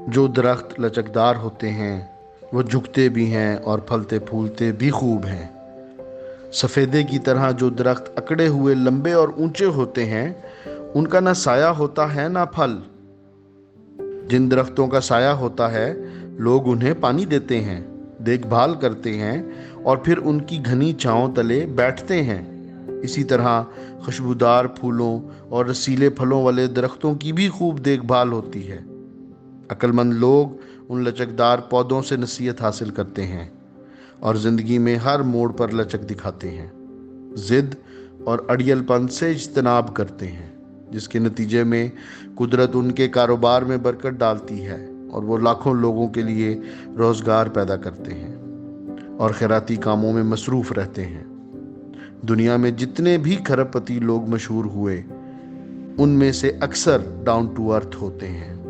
جو درخت لچکدار ہوتے ہیں وہ جھکتے بھی ہیں اور پھلتے پھولتے بھی خوب ہیں۔ سفیدے کی طرح جو درخت اکڑے ہوئے لمبے اور اونچے ہوتے ہیں ان کا نہ سایہ ہوتا ہے نہ پھل۔ جن درختوں کا سایہ ہوتا ہے لوگ انہیں پانی دیتے ہیں، دیکھ بھال کرتے ہیں اور پھر ان کی گھنی چھاؤں تلے بیٹھتے ہیں۔ اسی طرح خوشبودار پھولوں اور رسیلے پھلوں والے درختوں کی بھی خوب دیکھ بھال ہوتی ہے۔ عقل مند لوگ ان لچکدار پودوں سے نصیحت حاصل کرتے ہیں اور زندگی میں ہر موڑ پر لچک دکھاتے ہیں۔ ضد اور اڑیل پن سے اجتناب کرتے ہیں، جس کے نتیجے میں قدرت ان کے کاروبار میں برکت ڈالتی ہے اور وہ لاکھوں لوگوں کے لیے روزگار پیدا کرتے ہیں اور خیراتی کاموں میں مصروف رہتے ہیں۔ دنیا میں جتنے بھی کھرب پتی لوگ مشہور ہوئے ان میں سے اکثر ڈاؤن ٹو ارتھ ہوتے ہیں۔